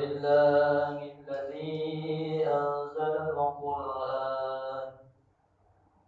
لله الذي أنزل القرآن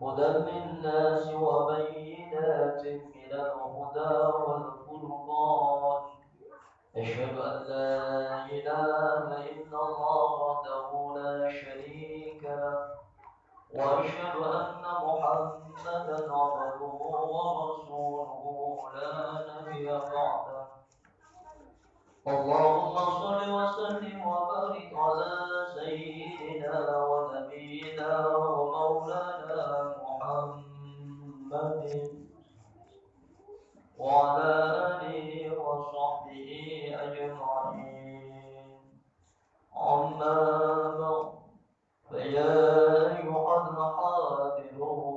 هدى للناس وبينات من الهدى والفرقان أشهد أن لا إله إلا الله وحده لا شريك له وأشهد أن محمدا عبده ورسوله لا نبي بعده اللهم صل وسلم وبارك على سيدنا ونبينا ومولانا محمد وعلى آله وصحبه أجمعين أما بعد فيا أيها الحاضرون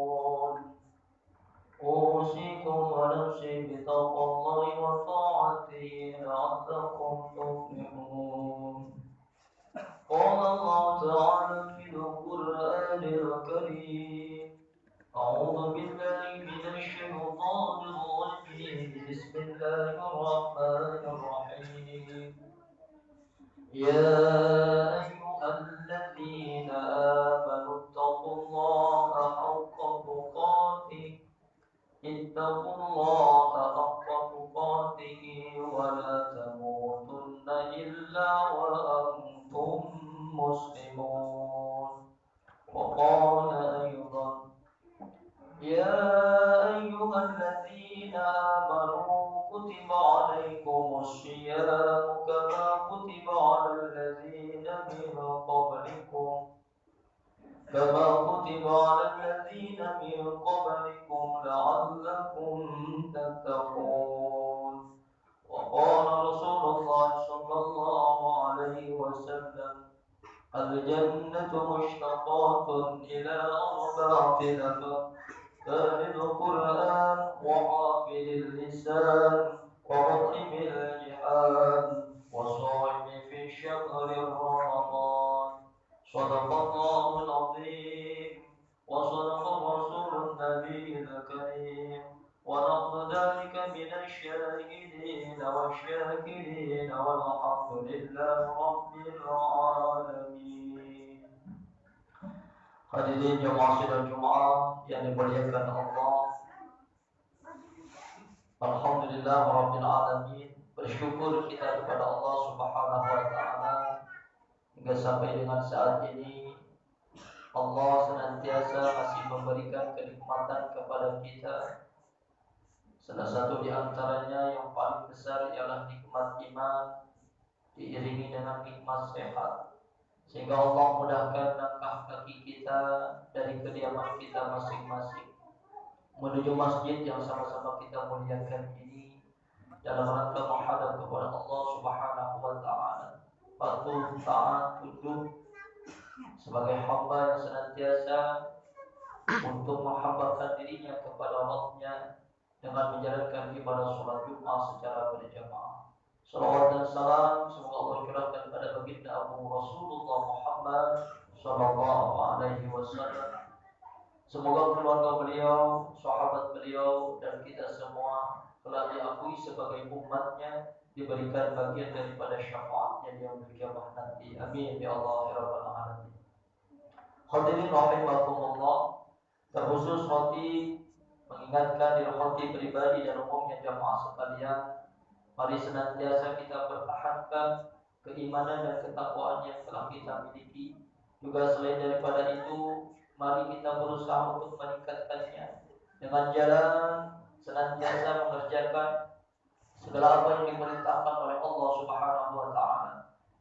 أوصيكم ونفسي بتقوى الله وطاعته لعلكم تفلحون قال الله تعالى في القرآن الكريم أعوذ بالله من الشيطان الرجيم بسم الله الرحمن الرحيم يا أيها الذين آمنوا اتقوا الله حق تقاته اتقوا الله حق تقاته ولا تموتن إلا وأنتم مسلمون وقال أيضا يا أيها الذين آمنوا كتب عليكم الصيام كما كتب على الذين من قبلكم لعلكم تتقون وقال رسول الله صلى الله عليه وسلم الجنة مشتقات إلى أربعة نفر تالي القرآن وحافظ اللسان ومطعم الجهاد وصائم في شهر رمضان صدق الله العظيم وصدق الرسول النبي الكريم ونحن ذلك من الشاهدين والشاكرين والحمد لله رب العالمين. Hadirin jemaah sidang Jumat yang dimuliakan Allah. Alhamdulillah rabbil alamin. Bersyukur kita kepada Allah Subhanahu wa taala hingga sampai dengan saat ini Allah senantiasa masih memberikan kenikmatan kepada kita. Salah satu di antaranya yang paling besar ialah nikmat iman diiringi dengan nikmat sehat. Sehingga Allah mudahkan langkah kaki kita dari kediaman kita masing-masing menuju masjid yang sama-sama kita muliakan ini dalam rangka menghadap kepada Allah Subhanahu wa taala. Patuh, taat, tunduk sebagai hamba yang senantiasa untuk menghambakan dirinya kepada Rabb-Nya dengan menjalankan ibadah sholat Jumat secara berjamaah. Salawat dan salam semoga Allah curahkan pada baginda Abu Rasulullah Muhammad sallallahu alaihi wasallam. Semoga keluarga beliau, sahabat beliau dan kita semua telah diakui sebagai umatnya diberikan bagian daripada syafaatnya di yaumil qiyamah nanti. Amin ya Allah ya rabbal alamin. Hadirin rahimakumullah, terkhusus hati mengingatkan diri hati pribadi dan umumnya jamaah sekalian. Mari senantiasa kita pertahankan keimanan dan ketakwaan yang telah kita miliki. Juga selain daripada itu, mari kita berusaha untuk meningkatkannya dengan jalan senantiasa mengerjakan segala apa yang diperintahkan oleh Allah Subhanahu wa taala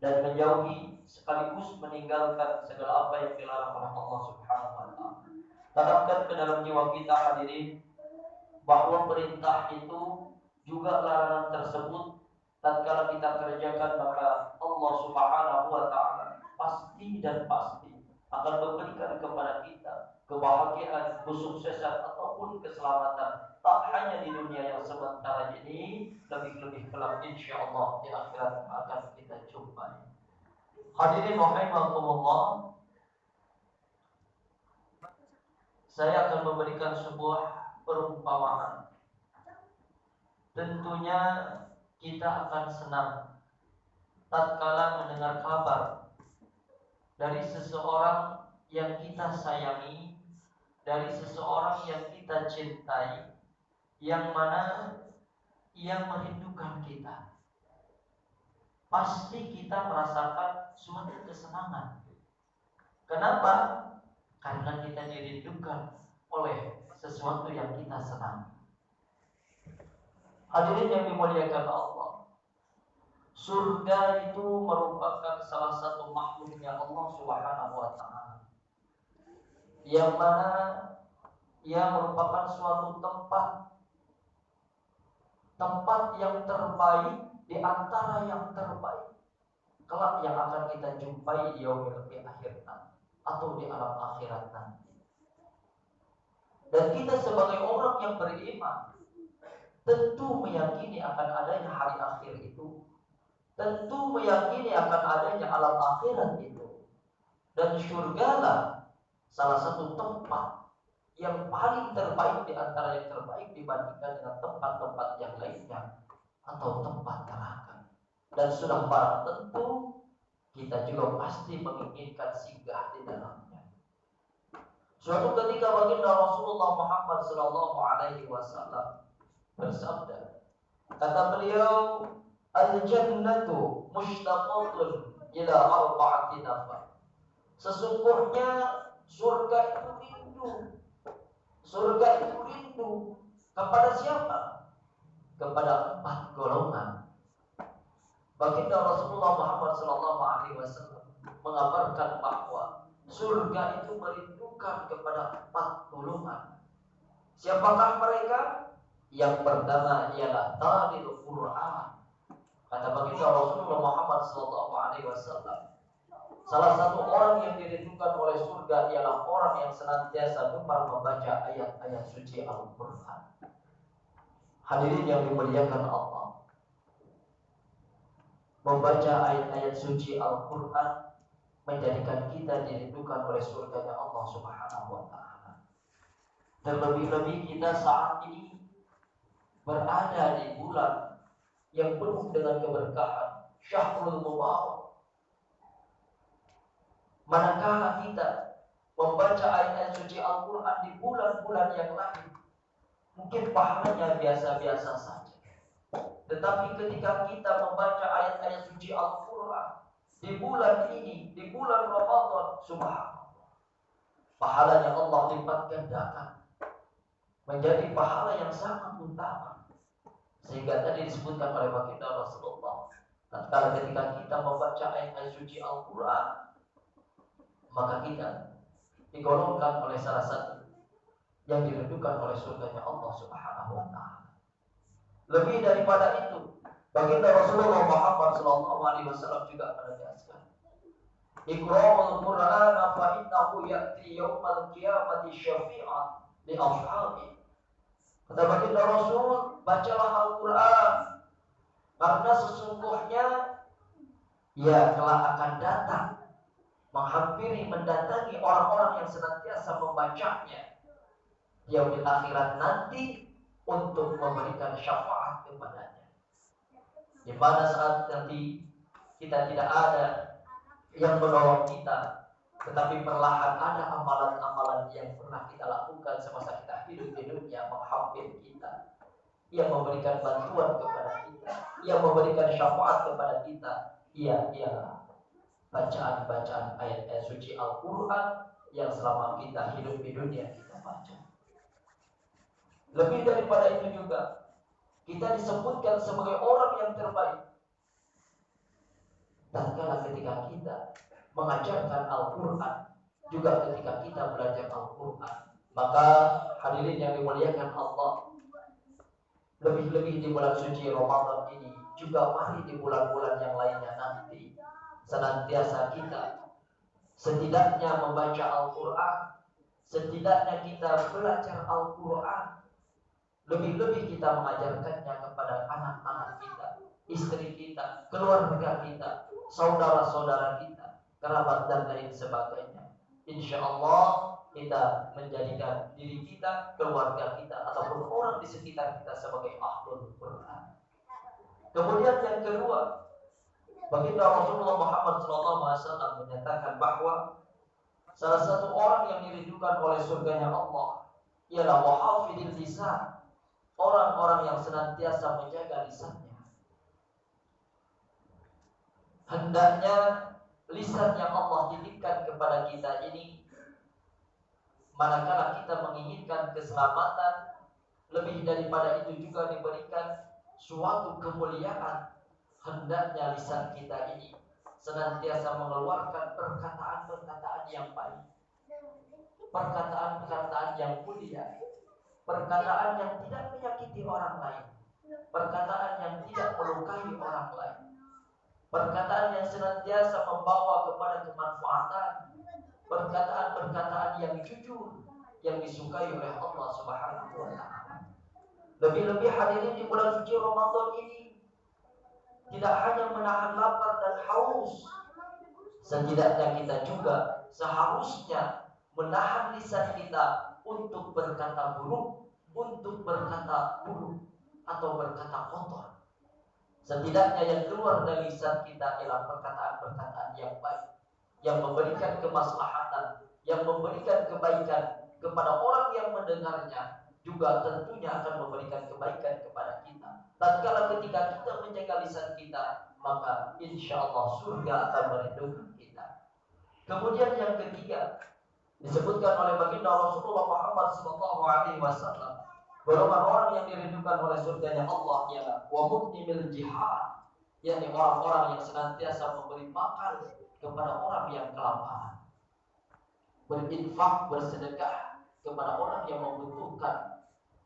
dan menjauhi sekaligus meninggalkan segala apa yang dilarang oleh Allah Subhanahu wa taala. Tanamkan ke dalam jiwa kita hadirin bahwa perintah itu juga larangan tersebut tatkala kita kerjakan maka Allah Subhanahu wa taala pasti dan pasti akan memberikan kepada kita kebahagiaan, kesuksesan ataupun keselamatan tak hanya di dunia yang sementara ini, lebih-lebih kelak insyaallah di akhirat akan kita jumpai. Hadirin rahimakumullah, saya akan memberikan sebuah perumpamaan. Tentunya kita akan senang tatkala mendengar kabar dari seseorang yang kita sayangi, dari seseorang yang kita cintai, yang mana ia merindukan kita, pasti kita merasakan suatu kesenangan. Kenapa? Karena kita dirindukan oleh sesuatu yang kita senangi. Hadirin yang dimuliakan Allah, surga itu merupakan salah satu makhluknya Allah Subhanahu wa taala, yang mana ia merupakan suatu tempat yang terbaik di antara yang terbaik kelak yang akan kita jumpai di yaumil akhir nanti, atau di alam akhirat nanti. Dan kita sebagai orang yang beriman tentu meyakini akan adanya hari akhir itu, tentu meyakini akan adanya alam akhirat itu, dan surgalah salah satu tempat yang paling terbaik di antara yang terbaik dibandingkan dengan tempat-tempat yang lainnya atau tempat neraka. Dan sudah barang tentu kita juga pasti menginginkan singgah di dalamnya. Suatu ketika baginda Rasulullah Muhammad sallallahu alaihi wasallam bersabda, kata beliau, al-jannatu mushtaqatun ila arba'ati nafar. Sesungguhnya surga itu rindu. Surga itu rindu kepada siapa? Kepada 4 golongan. Baginda Rasulullah Muhammad SAW mengabarkan bahwa surga itu merindukan kepada 4 golongan. Siapakah mereka? Yang pertama ialah talil Quran. Kata baginda Rasulullah Muhammad SAW, salah satu orang yang dirindukan oleh surga ialah orang yang senantiasa gemar membaca ayat-ayat suci Al-Quran. Hadirin yang dimuliakan Allah, membaca ayat-ayat suci Al-Quran menjadikan kita dirindukan oleh surganya Allah Subhanahu wa taala. Dan lebih-lebih kita saat ini berada di bulan yang penuh dengan keberkahan, Syahrul Mubarak. Manakala kita membaca ayat-ayat suci Al-Quran di bulan-bulan yang lain, mungkin pahalanya biasa-biasa saja. Tetapi ketika kita membaca ayat-ayat suci Al-Quran di bulan ini, di bulan Ramadan, subhanallah, pahalanya Allah lipat gandakan menjadi pahala yang sangat utama. Sehingga tadi disebutkan oleh baginda Rasulullah, tatkala ketika kita membaca ayat-ayat suci Al-Quran, maka kita digolongkan oleh salah satu yang dirindukan oleh surganya Allah Subhanahu wa taala. Lebih daripada itu, baginda Rasulullah Muhammad SAW juga menegaskan, Iqra'ul Qur'an fa innahu ya'ti yaumal qiyamati syafi'an li ashabi. Kata baginda Rasul, bacalah Al-Quran, karena sesungguhnya ia kelak akan datang, menghampiri, mendatangi orang-orang yang senantiasa membacanya di yaumil akhirat nanti untuk memberikan syafaat kepadanya. Di pada saat nanti kita tidak ada yang menolong kita, tetapi perlahan ada amalan-amalan yang pernah kita lakukan semasa kita hidup di dunia menghampiri kita, yang memberikan bantuan kepada kita, yang memberikan syafaat kepada kita. Ialah bacaan-bacaan ayat-ayat suci Al-Quran yang selama kita hidup di dunia kita baca. Lebih daripada itu juga, kita disebutkan sebagai orang yang terbaik tatkala ketika kita mengajarkan Al-Quran, juga ketika kita belajar Al-Quran. Maka hadirin yang dimuliakan Allah, lebih-lebih di bulan suci Ramadan ini, juga mari di bulan-bulan yang lainnya nanti, senantiasa kita setidaknya membaca Al-Quran, setidaknya kita belajar Al-Quran, lebih-lebih kita mengajarkannya kepada anak-anak kita, istri kita, keluarga kita, saudara-saudara kita, kerabat dan lain sebagainya. Insya Allah kita menjadikan diri kita, keluarga kita, ataupun orang di sekitar kita sebagai ahlul Quran. Kemudian yang kedua, Baginda Rasulullah Muhammad SAW menyatakan bahwa salah satu orang yang dirindukan oleh surganya Allah ialah wahafidil lisan, orang-orang yang senantiasa menjaga lisannya. Hendaknya lisan yang Allah titipkan kepada kita ini, manakala kita menginginkan keselamatan, lebih daripada itu juga diberikan suatu kemuliaan, hendaknya lisan kita ini senantiasa mengeluarkan perkataan-perkataan yang baik, perkataan-perkataan yang mulia, perkataan yang tidak menyakiti orang lain, perkataan yang tidak melukai orang lain, perkataan yang senantiasa membawa kepada kemanfaatan, perkataan-perkataan yang jujur, yang disukai oleh Allah Subhanahu wa Ta'ala. Lebih-lebih hadirin di bulan suci Ramadan ini, tidak hanya menahan lapar dan haus, setidaknya kita juga seharusnya menahan lisan kita untuk berkata buruk, untuk berkata buruk atau berkata kotor. Setidaknya yang keluar dari lisan kita ialah perkataan-perkataan yang baik, yang memberikan kemaslahatan, yang memberikan kebaikan kepada orang yang mendengarnya, juga tentunya akan memberikan kebaikan kepada kita. Tatkala ketika kita menjaga lisan kita, maka insya Allah surga akan melindungi kita. Kemudian yang ketiga, disebutkan oleh baginda Rasulullah Muhammad SAW, golongan orang yang dirindukan oleh surganya Allah ialah wa muktimil jihad, yakni orang-orang yang senantiasa memberi makan kepada orang yang kelaparan, berinfak, bersedekah kepada orang yang membutuhkan,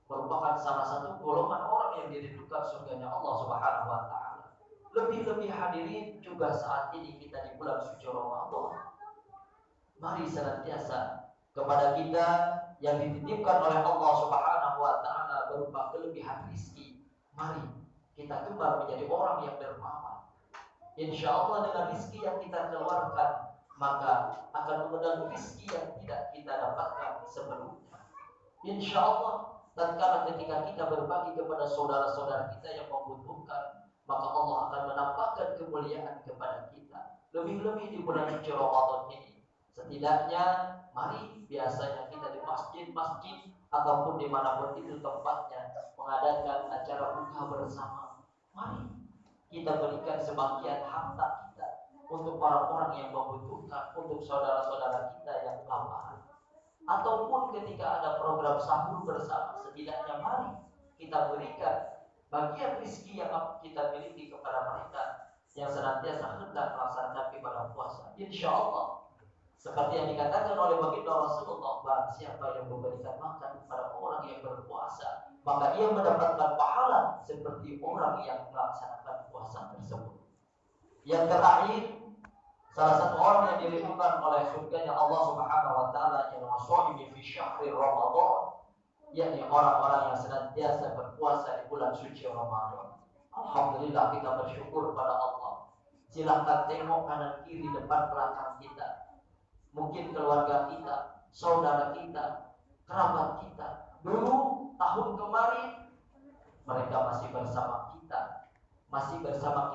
merupakan salah satu golongan orang yang dirindukan surganya Allah Subhanahu wa Ta'ala. Lebih-lebih hadirin juga saat ini kita di bulan suci Ramadan, mari senantiasa kepada kita yang dititipkan oleh Allah Subhanahu wa Ta'ala berupa kelebihan rizki, mari kita kembali menjadi orang yang dermawan. Insya Allah dengan rizki yang kita keluarkan, maka akan mengundang rizki yang tidak kita dapatkan sebelumnya. Insya Allah tatkala ketika kita berbagi kepada saudara-saudara kita yang membutuhkan, maka Allah akan menampakkan kemuliaan kepada kita. Lebih-lebih di bulan suci Ramadan ini, setidaknya mari biasanya kita di masjid-masjid ataupun dimanapun itu tempatnya mengadakan acara buka bersama, mari kita berikan sebagian harta kita untuk orang-orang yang membutuhkan, untuk saudara-saudara kita yang kelaparan. Ataupun ketika ada program sahur bersama, setidaknya mari kita berikan bagian rezeki yang kita miliki kepada mereka yang senantiasa hendak melaksanakan ibadah puasa. Insya Allah, seperti yang dikatakan oleh baginda Rasulullah, barang siapa yang memberikan makan kepada orang yang berpuasa, maka ia mendapatkan pahala seperti orang yang melaksanakan puasa tersebut. Yang terakhir, salah satu orang yang dirindukan oleh surganya Allah Subhanahu wa Ta'ala ialah shaimi fi syahri Ramadan, yakni orang-orang yang senantiasa berpuasa di bulan suci Ramadan. Alhamdulillah, kita bersyukur pada Allah. Silakan tengok kanan kiri depan belakang kita. Mungkin keluarga kita, saudara kita, kerabat kita, dulu tahun kemarin mereka masih bersama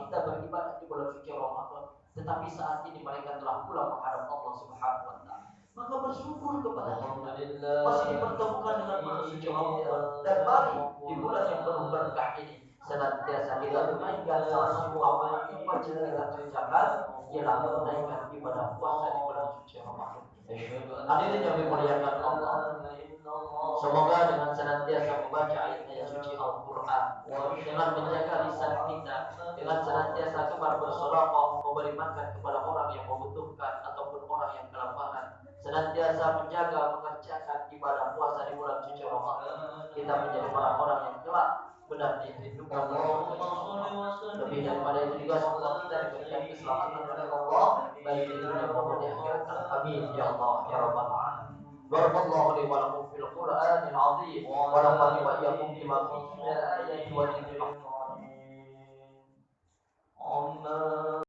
kita beribadah di bulan suci Ramadan. Tetapi saat ini mereka telah pulang menghadap Allah Subhanahu wa Ta'ala. Maka bersyukur kepada Allah masih dipertemukan dengan bulan suci Ramadan. Dan mari di bulan yang penuh berkah ini senantiasa kita tunaikan salah satu amal yang wajib kita kerjakan, ialah menunaikan ibadah puasa di bulan suci Ramadan. Hadirin yang dimuliakan Allah, semoga dengan senantiasa membaca ayat-ayat suci Al-Quran, dengan menjaga lisan kita, dengan senantiasa gemar bersedekah, memberi makan kepada orang yang membutuhkan ataupun orang yang kelaparan, senantiasa menjaga mengerjakan ibadah puasa di bulan suci Ramadan, kita menjadi orang-orang yang kelak benar dirindukan oleh Allah. Lebih daripada itu juga semoga kita diberikan keselamatan oleh Allah, baik di dunia maupun di akhirat. Amin ya Allah ya rabbal alamin. Barakallahu li wa lakum fil Qur'anil 'azim wa nafa'ani wa iyyakum bima fihi min ayati wa dhikril hakim.